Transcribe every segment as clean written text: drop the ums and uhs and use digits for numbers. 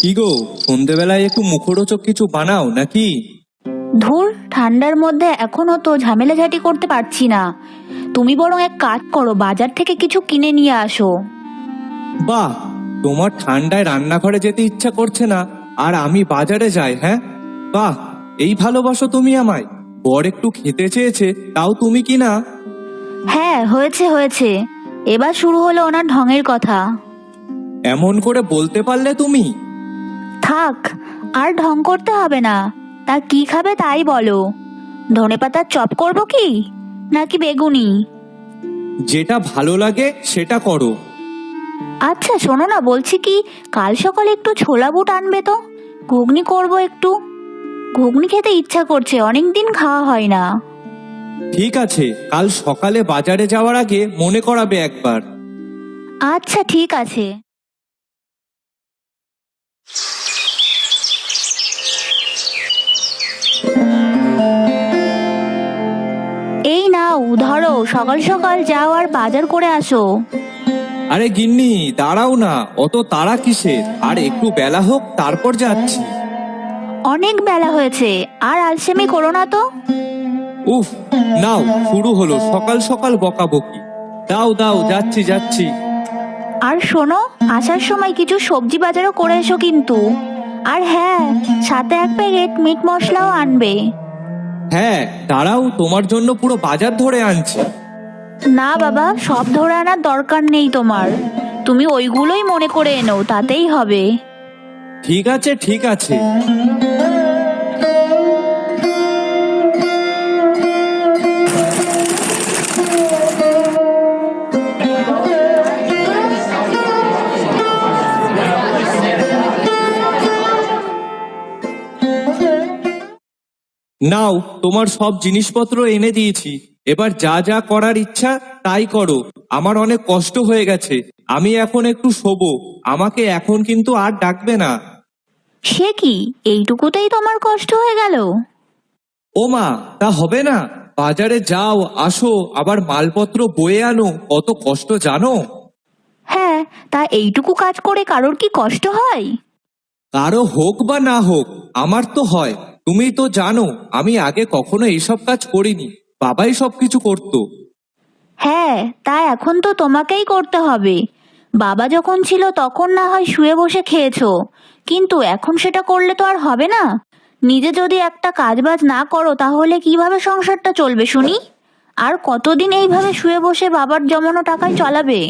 কি গো, সন্ধেবেলায় একটু মুখরোচক কিছু বানাও নাকি? ধুর, ঠান্ডার মধ্যে এখনো তো ঝামেলাঝাটি করতে পারছি না। তুমি বরং এক কাজ করো, বাজার থেকে কিছু কিনে নিয়ে আসো। বাহ, তোমার ঠান্ডায় রান্নাঘরে যেতে ইচ্ছা করছে না, আর আমি বাজারে যাই? হ্যাঁ, বাহ, এই ভালোবাসো তুমি আমায়। বর একটু খেতে চেয়েছে, তাও তুমি কি না? হ্যাঁ, হয়েছে হয়েছে, এবার শুরু হলো ওনার ঢঙের কথা। এমন করে বলতে পারলে তুমি? থাক, আর ঢং করতে হবে না। তা কি খাবে তাই বলো। ধনেপাতার চপ করবো কি, নাকি বেগুনি? যেটা ভালো লাগে সেটা করো। আচ্ছা শোনো না, বলছি কি, কাল সকালে একটু ছোলা বুট আনবে তো, ঘুগনি করবো একটু। ঘুগনি খেতে ইচ্ছা করছে, অনেকদিন খাওয়া হয় না। ঠিক আছে, কাল সকালে বাজারে যাওয়ার আগে মনে করাবে একবার। আচ্ছা ঠিক আছে। এই নাও, ধরো, সকাল সকাল যাও আর বাজার করে আসো। আরে গিন্নি, দাঁড়াও না, অত তাড়া কিসের? আর একটু বেলা হোক তারপর যাচ্ছি। অনেক বেলা হয়েছে, আর আলসেমি করো না তো। উফ, নাও, শুরু হলো সকাল সকাল বকাবকি। দাও দাও, যাচ্ছি যাচ্ছি। আর শোনো, আসার সময় কিছু সবজি বাজারও করে এসো কিন্তু। আর হ্যাঁ, সাথে এক প্যাকেট মিট মশলাও আনবে। হ্যাঁ, দাঁড়াও, তোমার জন্য পুরো বাজার ধরে আনছি। না বাবা, সব ধরে আনার দরকার নেই তোমার। তুমি ওইগুলোই মনে করে এনো, তাতেই হবে। ঠিক আছে ঠিক আছে। নাও, তোমার সব জিনিসপত্র এনে দিয়েছি। এবার যা যা করার ইচ্ছা তাই করো। আমার অনেক কষ্ট হয়ে গেছে, আমি এখন একটু শোবো। আমাকে এখন কিন্তু আর ডাকবে না। সে কি, এইটুকুতেই তোমার কষ্ট হয়ে গেল? ও মা, তা হবে না? বাজারে যাও আসো, আবার মালপত্র বয়ে আনো, কত কষ্ট জানো? হ্যাঁ, তা এইটুকু কাজ করে কারোর কি কষ্ট হয়? কারো হোক বা না হোক, আমার তো হয়। তুমি তো জানো আমি আগে কখনো এইসব কাজ করিনি, বাবাই সবকিছু করতো। হ্যাঁ, তা এখন তো তোমাকেই করতে হবে। বাবা যখন ছিল তখন না হয় শুয়ে বসে খেয়েছো, কিন্তু এখন সেটা করলে তো আর হবে না। নিজে যদি একটা কাজবাজ না করো তাহলে কিভাবে সংসারটা চলবে শুনি? আর কতদিন এইভাবে শুয়ে বসে বাবার জমানো টাকায় চালাবে?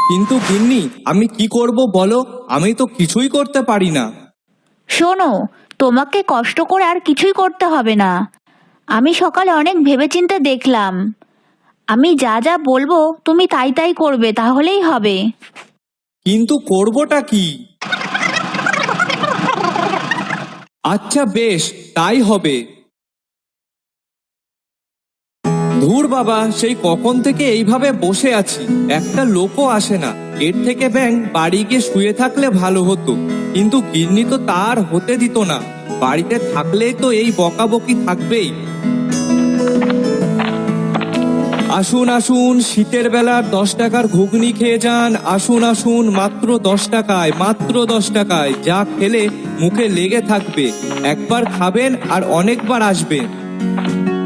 কিন্তু গিন্নি, আমি কি করব বলো? আমি তো কিছুই করতে পারি না। শোনো, তোমাকে কষ্ট করে আর কিছুই করতে হবে না। আমি সকালে অনেক ভেবেচিন্তে দেখলাম। আমি যা যা বলবো তুমি তাই তাই করবে, তাহলেই হবে। কিন্তু করবটা কি? আচ্ছা বেশ, তাই হবে। ধুর বাবা, সেই কখন থেকে এইভাবে বসে আছি, একটা লোকও আসে না। এর থেকে ব্যাং বাড়ি গিয়ে শুয়ে থাকলে ভালো হতো, কিন্তু গিন্নি তো তার হতে দিত না। বাড়িতে থাকলেই তো এই বকাবকি থাকবেই। আসুন আসুন, শীতের বেলার 10 টাকার ঘুগনি খেয়ে যান। আসুন আসুন, মাত্র 10 টাকায়, মাত্র 10 টাকায়, যা খেলে মুখে লেগে থাকবে। একবার খাবেন আর অনেকবার আসবেন।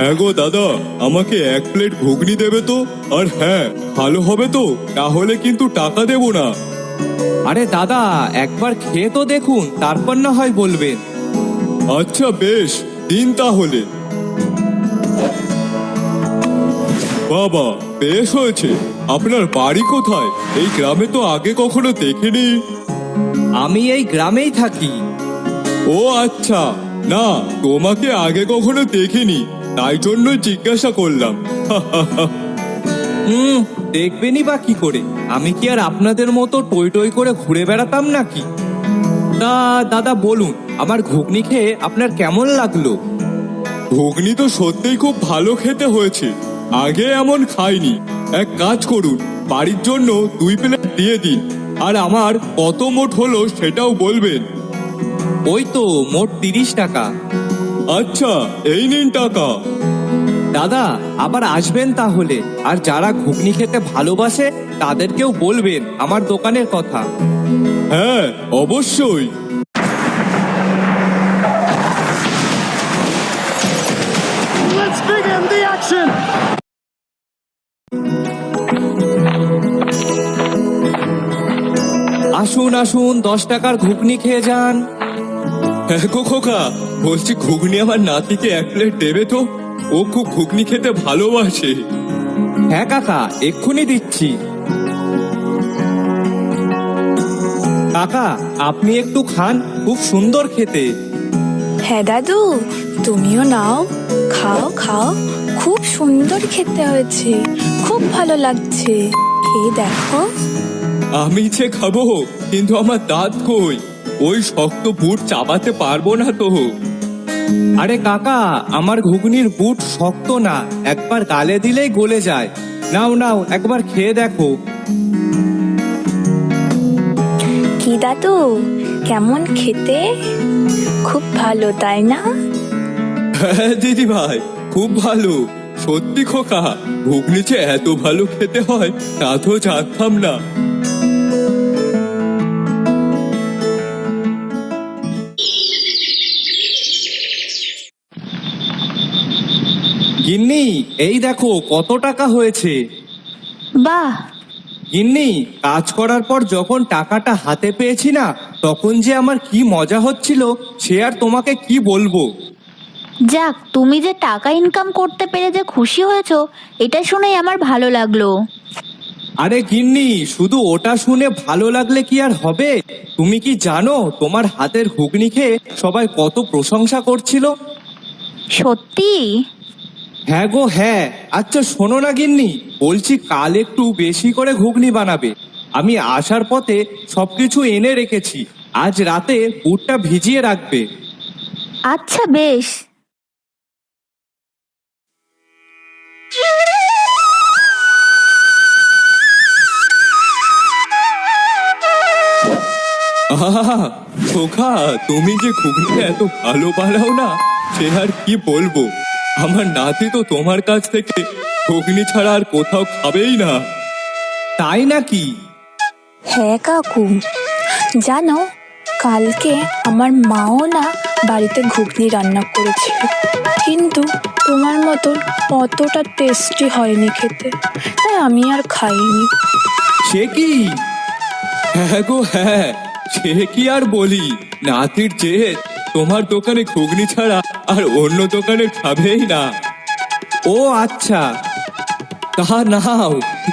হ্যাঁ গো দাদা, আমাকে 1 প্লেট ঘুগনি দেবে তো? আর হ্যাঁ, ভালো হবে তো, তাহলে কিন্তু টাকা দেব না। আরে দাদা, একবার খেয়ে তো দেখুন, তারপর না হয় বলবেন। আচ্ছা বেশ, দিন তাহলে। বাবা, বেশ হয়েছে। আপনার বাড়ি কোথায়? এই গ্রামে তো আগে কখনো দেখিনি। আমি এই গ্রামেই থাকি। ও আচ্ছা, না, তোমাকে আগে কখনো দেখিনি, তাই জন্য জিজ্ঞাসা করলাম। দেখবেনই বা কি করে? আমি কি আর আপনাদের মতো টই টই করে ঘুরে বেড়াতাম নাকি? তা দাদা বলুন, আমার ঘুগনি খেয়ে আপনার কেমন লাগলো? ঘুগনি তো সত্যিই খুব ভালো খেতে হয়েছে, আগে এমন খাইনি। এক কাজ করুন, বাড়ির জন্য 2 প্লেট দিয়ে দিন। আর আমার কত মোট হলো সেটাও বলবেন। ওই তো মোট 30 টাকা। আচ্ছা, এই নিন টাকা। দাদা, আবার আসবেন তাহলে। আর যারা ঘুগনি খেতে ভালোবাসে তাদেরকেও বলবেন আমার দোকানের কথা। হ্যাঁ, অবশ্যই। Let's begin the action! আসুন আসুন, 10 টাকার ঘুগনি খেয়ে যান। হ্যাঁ গো খোকা, বলছি ঘুগনি আমার নাতিকে 1 প্লেট দেবে তো? ও খুব ঘুগনি খেতে ভালোবাসে। হ্যাঁ কাকা, এক্ষুনি দিচ্ছি। কাকা, আপনি একটু খান, খুব সুন্দর খেতে। হ্যাঁ দাদু, তুমিও নাও, খাও খাও, খুব সুন্দর খেতে হয়েছে, খুব ভালো লাগছে, খেয়ে দেখো। আমি যে খাবো, কিন্তু আমার দাঁত কই? ওই শক্ত বুট চাবাতে পারবো না তো। আরে কাকা, আমার ঘুগনির বুট শক্ত না, একবার গালে দিলেই গলে যায়। নাও নাও, একবার খেয়ে দেখো। কি দাদু, কেমন খেতে? খুব ভালো তাই না? হ্যাঁ দিদি ভাই, খুব ভালো। সত্যি খোকা, ঘুগনি যে এত ভালো খেতে হয় তা তো জানতাম না। গিন্নি, এই দেখো কত টাকা হয়েছে। বাহ, গিন্নি, কাজ করার পর যখন টাকাটা হাতে পেয়েছি না, তখন যে আমার কি মজা হচ্ছিল সে আর তোমাকে কি বলবো। যাক, তুমি যে টাকা ইনকাম করতে পেরে যে খুশি হয়েছো, এটা শুনেই আমার ভালো লাগলো। আরে গিন্নি, শুধু ওটা শুনে ভালো লাগলে কি আর হবে? তুমি কি জানো তোমার হাতের ঘুগনি খেয়ে সবাই কত প্রশংসা করছিল? সত্যি? হ্যাঁ গো হ্যাঁ। আচ্ছা শোনো না গিন্নি, বলছি কাল একটু বেশি করে ঘুগনি বানাবে। আমি আসার পথে সবকিছু এনে রেখেছি, আজ রাতে বুটটা ভিজিয়ে রাখবে। আচ্ছা বেশ। আহা, খোকা, তুমি যে ঘুগনি এত ভালো বানাও না, সে আর কি বলবো। আমার নাতি তো তোমার কাছ থেকে ঘুগনি ছাড়া আর কোথাও খাবেই না। তাই নাকি? হ্যাঁ কাকু, জানো কালকে আমার মাও না বাড়িতে ঘুগনি রান্না করেছিল, কিন্তু তোমার মতন অতটা টেস্টি হয়নি খেতে, তাই আমি আর খাইনি। সে কি? হ্যাঁ গো হ্যাঁ, সে কি আর বলি। নাতির জেদ তোমার দোকানে ঘুগনি ছাড়া আর অন্য দোকানে খাবেই না। ও আচ্ছা, তা নাও,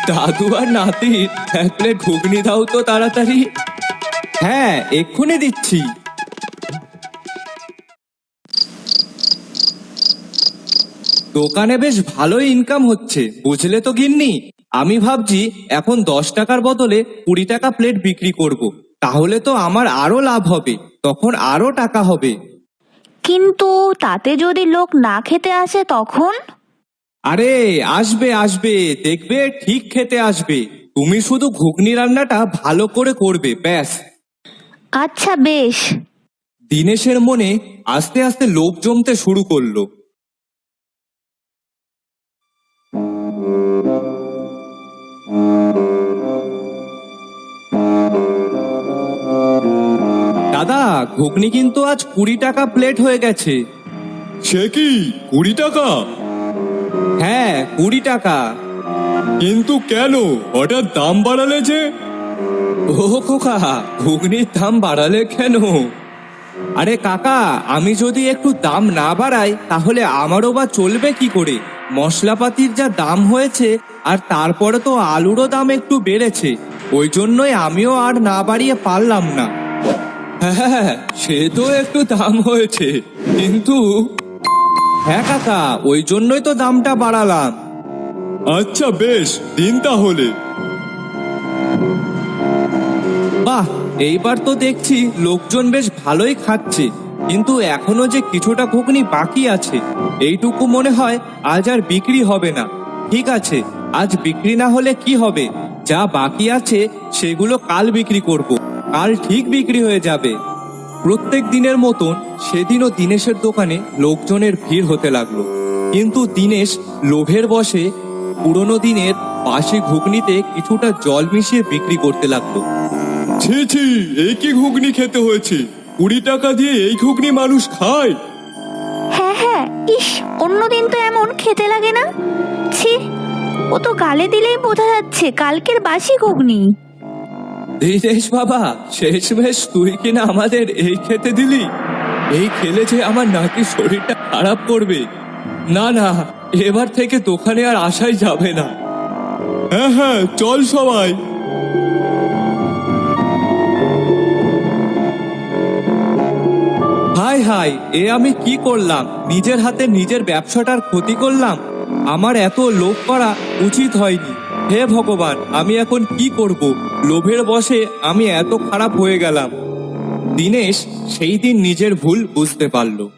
দাদু আর নাতি 1 প্লেট ঘুগনি দাও তো তাড়াতাড়ি। হ্যাঁ, এক্ষুনি দিচ্ছি। দোকানে বেশ ভালোই ইনকাম হচ্ছে, বুঝলে তো গিন্নি। আমি ভাবছি এখন 10 টাকার বদলে 20 টাকা প্লেট বিক্রি করব। তাহলে তো আমার আরো লাভ হবে, তখন আরো টাকা হবে। কিন্তু তাতে যদি লোক না খেতে আসে তখন? আরে আসবে আসবে, দেখবে ঠিক খেতে আসবে। তুমি শুধু ঘুগনি রান্নাটা ভালো করে করবে, ব্যাস। আচ্ছা বেশ। দিনেশের মনে আস্তে আস্তে লোভ জমতে শুরু করলো। দাদা, ঘুগনি কিন্তু আজ 20 টাকা প্লেট হয়ে গেছে। সে কি, 20 টাকা? হ্যাঁ, 20 টাকা। কিন্তু কেন হঠাৎ দাম বাড়ালে যে? ও খোকা, ঘুগনির দাম বাড়ালে কেন? আরে কাকা, আমি যদি একটু দাম না বাড়াই তাহলে আমারও বা চলবে কি করে? মশলাপাতির যা দাম হয়েছে, আর তারপরে তো আলুরও দাম একটু বেড়েছে, ওই জন্যই আমিও আর না বাড়িয়ে পারলাম না। হ্যাঁ, সে তো একটু দাম হয়েছে, কিন্তু হ্যাঁ কাকা, ওই জন্যই তো দামটা বাড়ালাম। আচ্ছা বেশ, দিন তাহলে। বাহ, এইবার তো দেখছি লোকজন বেশ ভালোই খাচ্ছে, কিন্তু এখনো যে কিছুটা ঘুগনি বাকি আছে। এইটুকু মনে হয় আজ আর বিক্রি হবে না। ঠিক আছে, আজ বিক্রি না হলে কি হবে, যা বাকি আছে সেগুলো কাল বিক্রি করব। কাল ঠিক বিক্রি হয়ে যাবে। প্রত্যেক দিনের মতন সেদিনও দিনেশের দোকানে লোকজনের ভিড় হতে লাগলো, কিন্তু দিনেশ লোভের বশে পুরনো দিনের বাসি ঘুগনিতে কিছুটা জল মিশিয়ে বিক্রি করতে লাগলো। ছি ছি, এই কি ঘুগনি খেতে হয়েছে? 20 টাকা দিয়ে এই ঘুগনি মানুষ খায়? হ্যাঁ হ্যাঁ, ইস, অন্যদিন তো এমন খেতে লাগে না। ছি, ও তো গালে দিলেই বোঝা যাচ্ছে কালকের বাসি ঘুগনি। দীনেশ বাবা, শেষমেশ তুই কিনা আমাদের এই খেতে দিলি? এই খেলে যে আমার নাতির শরীরটা খারাপ করবে। না না, এবার থেকে দোকানে আর আসাই যাবে না। হ্যাঁ হ্যাঁ, চল সবাই। হাই হাই, এ আমি কি করলাম? নিজের হাতে নিজের ব্যবসাটার ক্ষতি করলাম। আমার এত লোভ করা উচিত হয়নি। হে ভগবান, আমি এখন কি করব? লোভের বশে আমি এত খারাপ হয়ে গেলাম। দীনেশ সেই দিন নিজের ভুল বুঝতে পারলো।